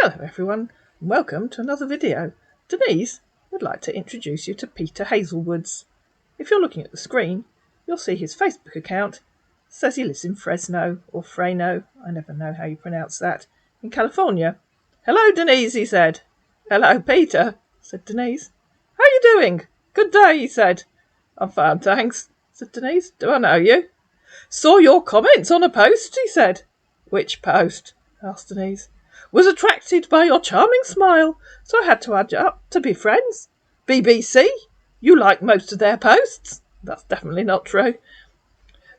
Hello everyone, and welcome to another video. Denise would like to introduce you to Peter Hazelwoods. If you're looking at the screen, you'll see his Facebook account. It says he lives in Fresno, or Freno, I never know how you pronounce that, in California. Hello Denise, he said. Hello Peter, said Denise. How are you doing? Good day, he said. I'm fine, thanks, said Denise. Do I know you? Saw your comments on a post, he said. Which post? Asked Denise. Was attracted by your charming smile, so I had to add you up to be friends. BBC? You like most of their posts? That's definitely not true.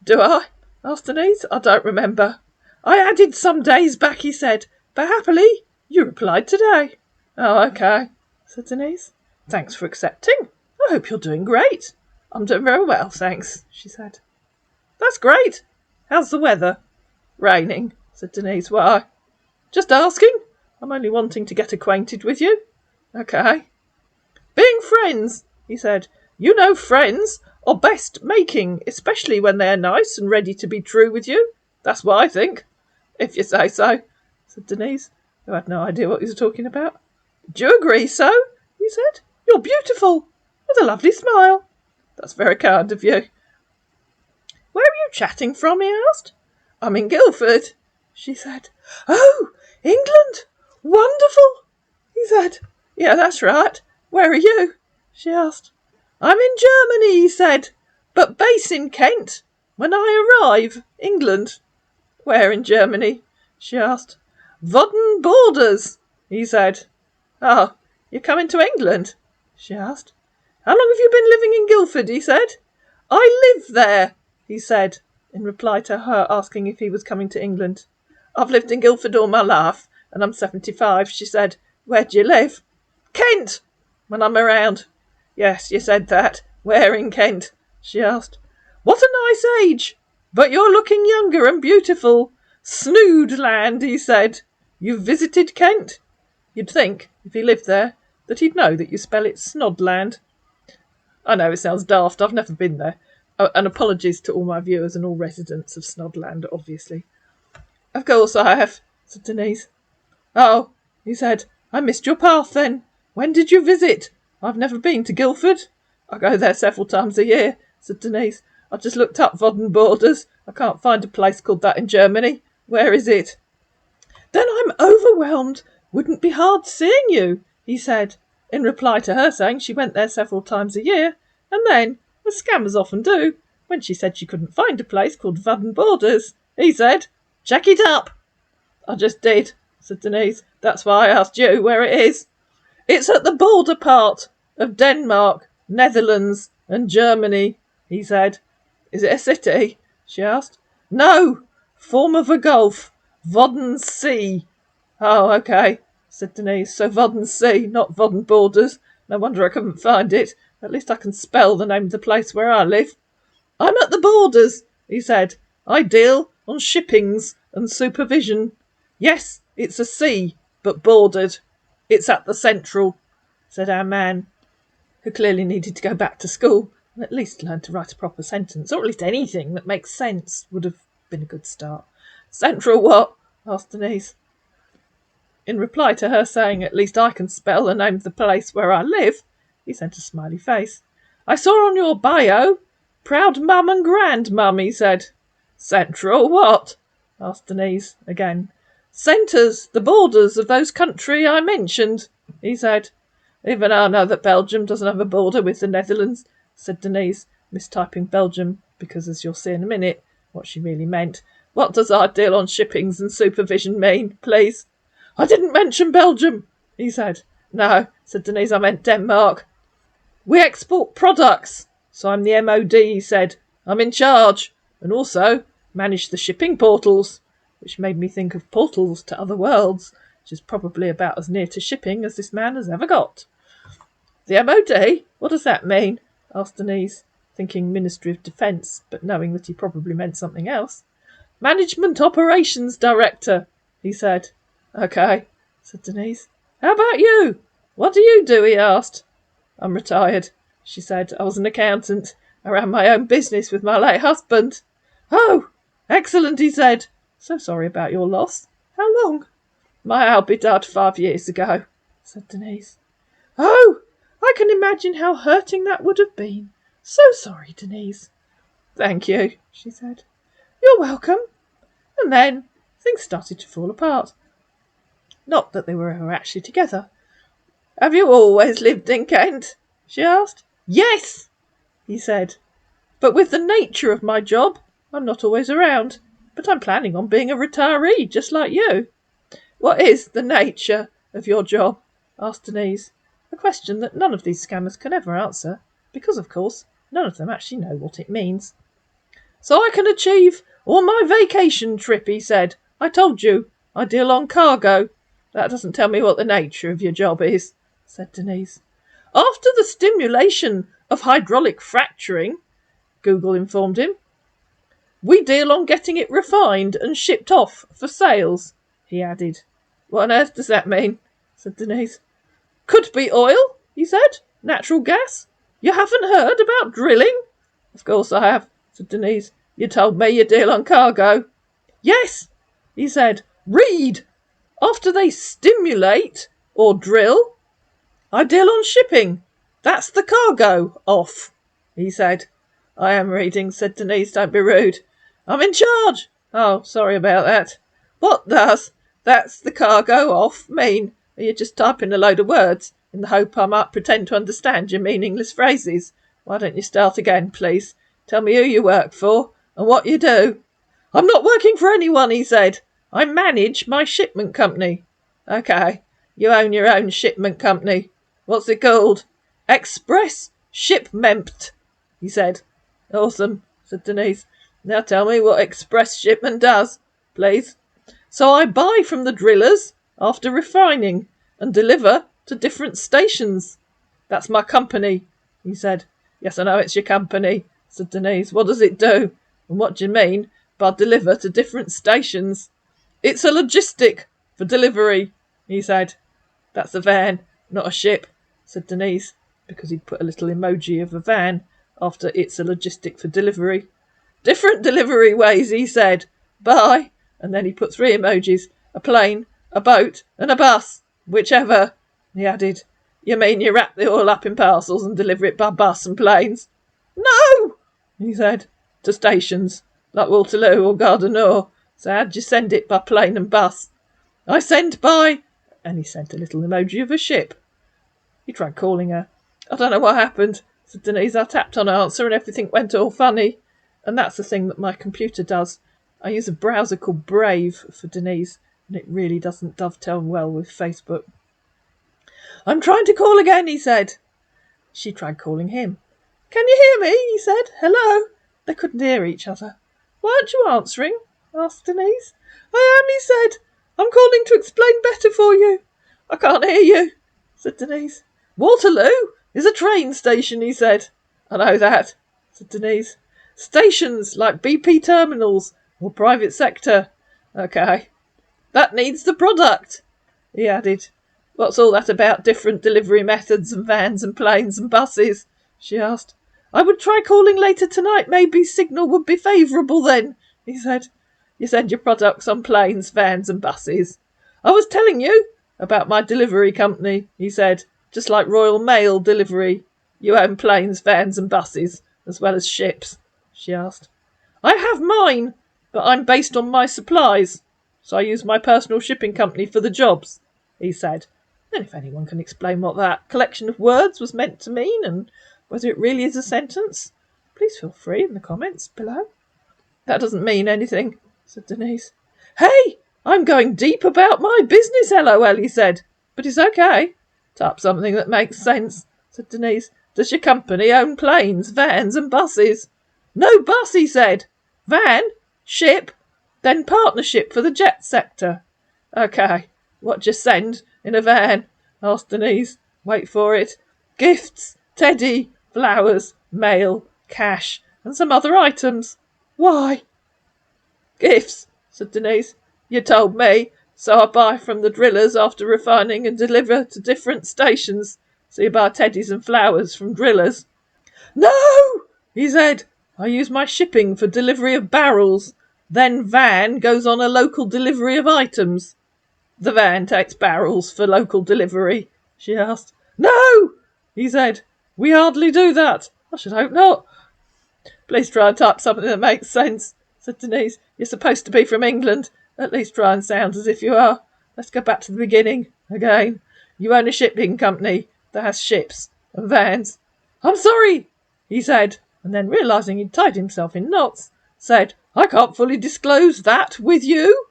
Do I? Asked Denise. I don't remember. I added some days back, he said, but happily you replied today. Oh, okay, said Denise. Thanks for accepting. I hope you're doing great. I'm doing very well, thanks, she said. That's great. How's the weather? Raining, said Denise. Why? Just asking. I'm only wanting to get acquainted with you. Okay. Being friends, he said. You know friends are best making, especially when they are nice and ready to be true with you. That's what I think. If you say so, said Denise, who had no idea what he was talking about. Do you agree so? He said. You're beautiful, with a lovely smile. That's very kind of you. Where are you chatting from? He asked. I'm in Guildford, she said. Oh, England! Wonderful, he said. Yeah, that's right. Where are you? She asked. I'm in Germany, he said, but base in Kent. When I arrive, England. Where in Germany? She asked. Vodden Borders, he said. Oh, you're coming to England? She asked. How long have you been living in Guildford? He said. I live there, he said, in reply to her asking if he was coming to England. I've lived in Guildford all my life, and I'm 75, she said. Where do you live? Kent, when I'm around. Yes, you said that. Where in Kent? She asked. What a nice age, but you're looking younger and beautiful. Snood land, he said. You've visited Kent? You'd think, if he lived there, that he'd know that you spell it Snodland. I know it sounds daft, I've never been there. Oh, and apologies to all my viewers and all residents of Snodland, obviously. Of course I have, said Denise. Oh, he said, I missed your path then. When did you visit? I've never been to Guildford. I go there several times a year, said Denise. I just looked up Vodden Borders. I can't find a place called that in Germany. Where is it? Then I'm overwhelmed. Wouldn't be hard seeing you, he said, in reply to her saying she went there several times a year, and then, as scammers often do, when she said she couldn't find a place called Vodden Borders, he said, check it up. I just did, said Denise. That's why I asked you where it is. It's at the border part of Denmark, Netherlands and Germany, he said. Is it a city? She asked. No, form of a gulf, Vodden Sea. Oh, okay, said Denise. So Vodden Sea, not Vodden Borders. No wonder I couldn't find it. At least I can spell the name of the place where I live. I'm at the borders, he said. I deal on shippings and supervision. Yes, it's a sea, but bordered. It's at the Central, said our man, who clearly needed to go back to school and at least learn to write a proper sentence, or at least anything that makes sense would have been a good start. Central what? Asked Denise. In reply to her saying, at least I can spell the name of the place where I live, he sent a smiley face. I saw on your bio, proud mum and grandmum, he said. Central what? Asked Denise again. Centres, the borders of those country I mentioned, he said. Even I know that Belgium doesn't have a border with the Netherlands, said Denise, mistyping Belgium, because as you'll see in a minute, what she really meant. What does I deal on shippings and supervision mean, please? I didn't mention Belgium, he said. No, said Denise, I meant Denmark. We export products, so I'm the MOD, he said. I'm in charge, and also manage the shipping portals, which made me think of portals to other worlds, which is probably about as near to shipping as this man has ever got. The MOD? What does that mean? Asked Denise, thinking Ministry of Defence, but knowing that he probably meant something else. Management Operations Director, he said. Okay, said Denise. How about you? What do you do? He asked. I'm retired, she said. I was an accountant. I ran my own business with my late husband. Oh, excellent, he said. So sorry about your loss. How long? My Albie died 5 years ago, said Denise. Oh, I can imagine how hurting that would have been. So sorry, Denise. Thank you, she said. You're welcome. And then things started to fall apart. Not that they were ever actually together. Have you always lived in Kent? She asked. Yes, he said. But with the nature of my job, I'm not always around. But I'm planning on being a retiree, just like you. What is the nature of your job? Asked Denise. A question that none of these scammers can ever answer, because, of course, none of them actually know what it means. So I can achieve all my vacation trip, he said. I told you, I deal on cargo. That doesn't tell me what the nature of your job is, said Denise. After the stimulation of hydraulic fracturing, Google informed him, we deal on getting it refined and shipped off for sales, he added. What on earth does that mean? Said Denise. Could be oil, he said. Natural gas. You haven't heard about drilling? Of course I have, said Denise. You told me you deal on cargo. Yes, he said. Read. After they stimulate or drill, I deal on shipping. That's the cargo off, he said. I am reading, said Denise. Don't be rude. I'm in charge. Oh, sorry about that. What does that's the cargo off mean? Are you just typing a load of words in the hope I might pretend to understand your meaningless phrases? Why don't you start again, please? Tell me who you work for and what you do. I'm not working for anyone, he said. I manage my shipment company. Okay, you own your own shipment company. What's it called? Express Shipment, he said. Awesome, said Denise. Now tell me what express shipment does, please. So I buy from the drillers after refining and deliver to different stations. That's my company, he said. Yes, I know it's your company, said Denise. What does it do? And what do you mean by deliver to different stations? It's a logistic for delivery, he said. That's a van, not a ship, said Denise, because he'd put a little emoji of a van after it's a logistic for delivery. Different delivery ways, he said. Bye. And then he put 3 emojis, a plane, a boat, and a bus. Whichever, he added. You mean you wrap it all up in parcels and deliver it by bus and planes? No, he said. To stations, like Waterloo or Gare. So how'd you send it by plane and bus? I sent by... And he sent a little emoji of a ship. He tried calling her. I don't know what happened, said Denise. I tapped on answer and everything went all funny. And that's the thing that my computer does. I use a browser called Brave for Denise, and it really doesn't dovetail well with Facebook. I'm trying to call again, he said. She tried calling him. Can you hear me? He said. Hello. They couldn't hear each other. Why aren't you answering? Asked Denise. I am, he said. I'm calling to explain better for you. I can't hear you, said Denise. Waterloo is a train station, he said. I know that, said Denise. Stations like BP terminals or private sector. Okay. That needs the product, he added. What's all that about different delivery methods and vans and planes and buses? She asked. I would try calling later tonight. Maybe signal would be favourable then, he said. You send your products on planes, vans and buses. I was telling you about my delivery company, he said. Just like Royal Mail Delivery. You own planes, vans and buses, as well as ships, she asked. I have mine, but I'm based on my supplies, so I use my personal shipping company for the jobs, he said. And if anyone can explain what that collection of words was meant to mean and whether it really is a sentence, please feel free in the comments below. That doesn't mean anything, said Denise. Hey, I'm going deep about my business, LOL, he said. But it's okay. Type something that makes sense, said Denise. Does your company own planes, vans and buses? No bus, he said. Van, ship, then partnership for the jet sector. Okay, what do you send in a van? Asked Denise. Wait for it. Gifts, teddy, flowers, mail, cash, and some other items. Why? Gifts, said Denise. You told me, so I buy from the drillers after refining and deliver to different stations. So you buy teddies and flowers from drillers. No, he said. I use my shipping for delivery of barrels. Then van goes on a local delivery of items. "The van takes barrels for local delivery?" she asked. "No," he said. "We hardly do that." "I should hope not." "Please try and type something that makes sense," said Denise. "You're supposed to be from England. At least try and sound as if you are. Let's go back to the beginning. Again. You own a shipping company that has ships and vans." "I'm sorry," he said, and then, realising he'd tied himself in knots, said, "I can't fully disclose that with you."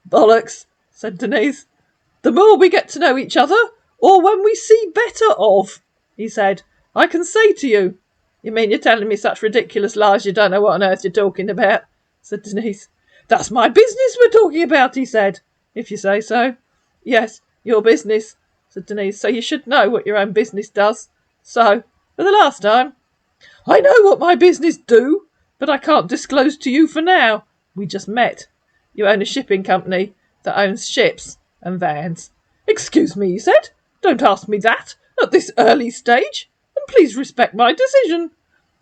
"Bollocks," said Denise. "The more we get to know each other, or when we see better of," he said, "I can say to you—" "You mean you're telling me such ridiculous lies you don't know what on earth you're talking about?" said Denise. "That's my business we're talking about," he said. "If you say so." "Yes, your business," said Denise, "so you should know what your own business does. So, for the last time—" "I know what my business do, but I can't disclose to you for now. We just met. You own a shipping company that owns ships and vans." "Excuse me," he said. "Don't ask me that at this early stage, and please respect my decision."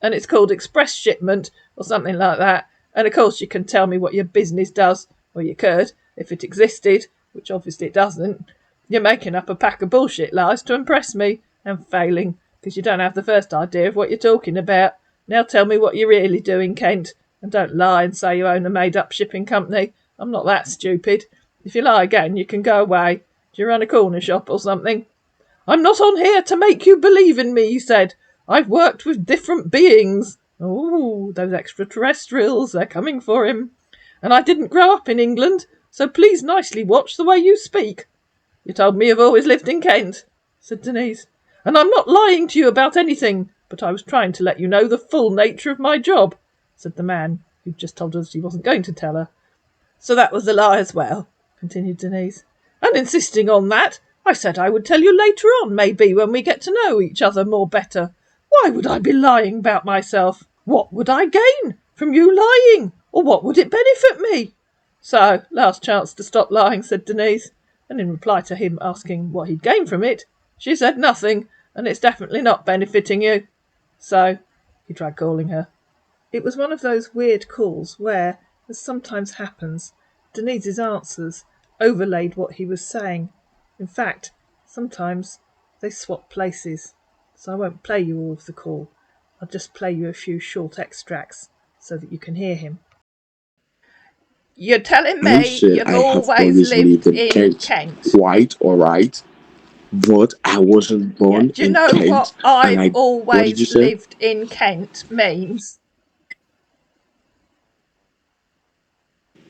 "And it's called Express Shipment, or something like that. And of course you can tell me what your business does, or you could, if it existed, which obviously it doesn't. You're making up a pack of bullshit lies to impress me, and failing, because you don't have the first idea of what you're talking about. Now tell me what you're really doing, Kent, and don't lie and say you own a made-up shipping company. I'm not that stupid. If you lie again, you can go away. Do you run a corner shop or something?" "I'm not on here to make you believe in me," he said. "I've worked with different beings." Oh, those extraterrestrials, they're coming for him. "And I didn't grow up in England, so please nicely watch the way you speak." "You told me you've always lived in Kent," said Denise. "And I'm not lying to you about anything, but I was trying to let you know the full nature of my job," said the man, who'd just told us he wasn't going to tell her. "So that was a lie as well," continued Denise. "And insisting on that, I said I would tell you later on, maybe, when we get to know each other more better. Why would I be lying about myself? What would I gain from you lying? Or what would it benefit me?" "So, last chance to stop lying," said Denise. And in reply to him asking what he'd gain from it, she said nothing, and it's definitely not benefiting you. "So," he tried calling her. It was one of those weird calls where, as sometimes happens, Denise's answers overlaid what he was saying. In fact, sometimes they swapped places. So I won't play you all of the call. I'll just play you a few short extracts so that you can hear him. "You're telling I me said you've I have always always lived lived in in Kent. Kent." Quite alright. But I wasn't Yeah. born Do you in know Kent. what And "I've what did you always say? lived in Kent" means?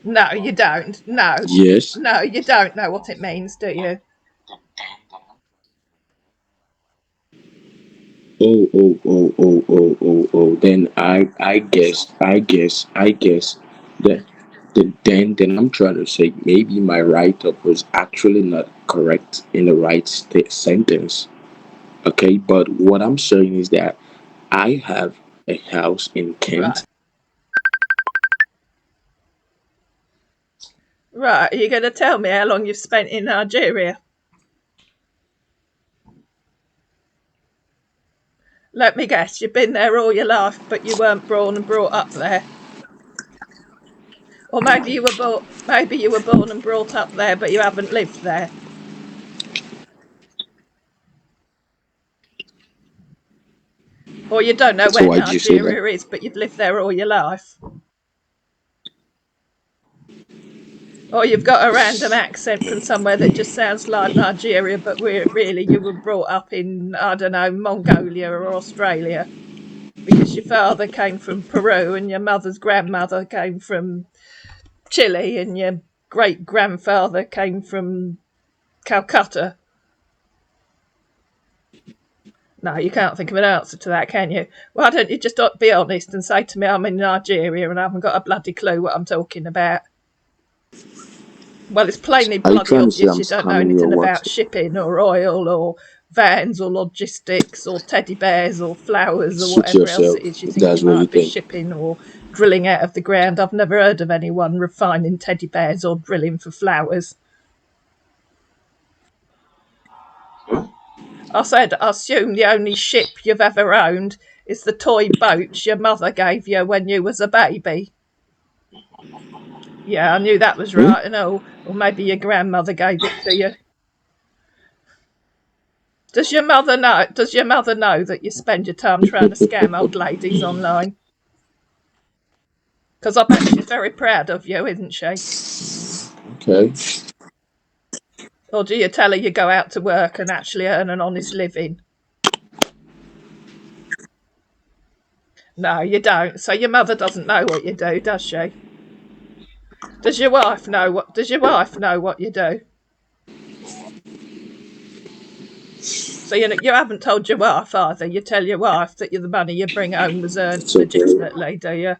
No, you don't. No. Yes. No, you don't know what it means, do you? Oh. Then I guess that then I'm trying to say maybe my write-up was actually not correct in the right sentence. Okay, but what I'm saying is that I have a house in Right. Kent. Right. Are you going to tell me how long you've spent in Nigeria? Let me guess, you've been there all your life, but you weren't born and brought up there. Or maybe you were born and brought up there, but you haven't lived there. Or you don't know So where why did you say that? Nigeria is, but you've lived there all your life. Or you've got a random accent from somewhere that just sounds like Nigeria, but really you were brought up in, I don't know, Mongolia or Australia, because your father came from Peru and your mother's grandmother came from Chile and your great-grandfather came from Calcutta. No, you can't think of an answer to that, can you? Why don't you just be honest and say to me I'm in Nigeria and I haven't got a bloody clue what I'm talking about? Well, it's plainly Are you bloody trying to say obvious I'm you don't know scamming you or anything what? about shipping or oil or vans or logistics or teddy bears or flowers or Suit whatever else it yourself is you if think you that's what you might be think. shipping or drilling out of the ground. I've never heard of anyone refining teddy bears or drilling for flowers. I said, I assume the only ship you've ever owned is the toy boat your mother gave you when you was a baby. Yeah, I knew that was right, and or maybe your grandmother gave it to you. Does your mother know? Does your mother know that you spend your time trying to scam old ladies online? Because I bet she's very proud of you, isn't she? Okay. Or do you tell her you go out to work and actually earn an honest living? No, you don't. So your mother doesn't know what you do, does she? Does your wife know what? Does your wife know what you do? So you haven't told your wife either. You tell your wife that the money you bring home was earned It's okay. legitimately, do you?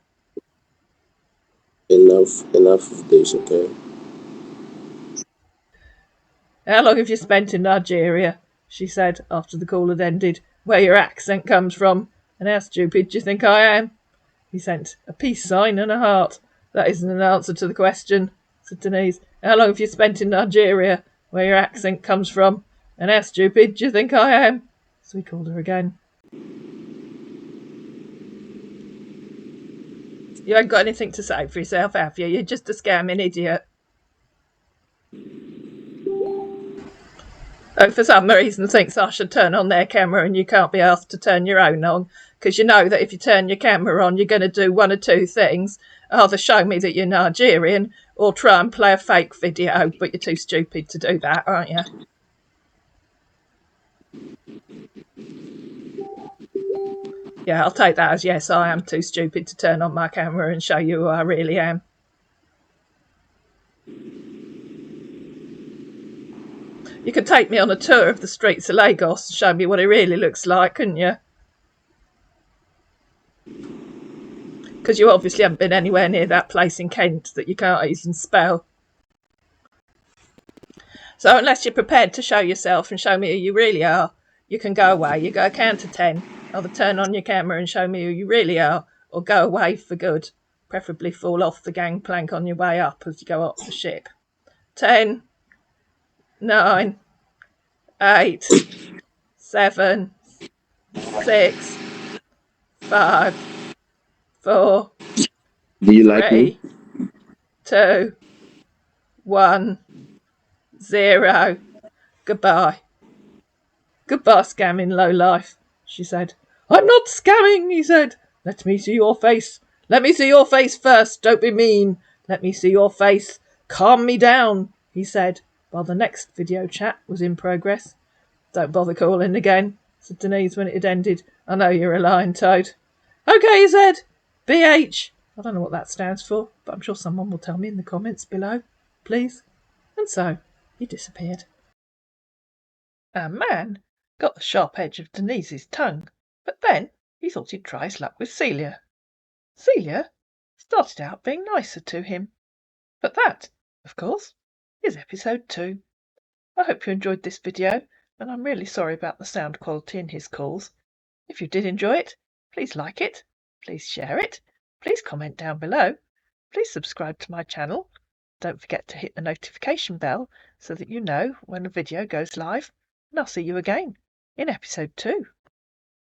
Enough of this, okay? How long have you spent in Nigeria? She said after the call had ended. Where your accent comes from, and how stupid do you think I am? He sent a peace sign and a heart. That isn't an answer to the question, said Denise. How long have you spent in Nigeria? Where your accent comes from, and how stupid do you think I am? So he called her again. You ain't got anything to say for yourself, have you? You're just a scamming idiot. Oh, for some reason thinks I should turn on their camera and you can't be asked to turn your own on, because you know that if you turn your camera on, you're going to do one or two things. Either show me that you're Nigerian or try and play a fake video, but you're too stupid to do that, aren't you? Yeah, I'll take that as yes, I am too stupid to turn on my camera and show you who I really am. You could take me on a tour of the streets of Lagos and show me what it really looks like, couldn't you? Because you obviously haven't been anywhere near that place in Kent that you can't even spell. So unless you're prepared to show yourself and show me who you really are, you can go away. You go count to 10. Either turn on your camera and show me who you really are, or go away for good. Preferably fall off the gangplank on your way up as you go up the ship. 10, 9, 8, 7, 6, 5, 4, Do you like me? 3, 2, 1, 0. Goodbye. Goodbye, scamming lowlife, she said. I'm not scamming, he said. Let me see your face. Let me see your face first. Don't be mean. Let me see your face. Calm me down, he said, while the next video chat was in progress. Don't bother calling again, said Denise when it had ended. I know you're a lying toad. Okay, he said. BH. I don't know what that stands for, but I'm sure someone will tell me in the comments below. Please. And so he disappeared. Our man got the sharp edge of Denise's tongue, but then he thought he'd try his luck with Celia. Celia started out being nicer to him. But that, of course, is episode 2. I hope you enjoyed this video, and I'm really sorry about the sound quality in his calls. If you did enjoy it, please like it, please share it, please comment down below, please subscribe to my channel. Don't forget to hit the notification bell so that you know when a video goes live, and I'll see you again in episode 2.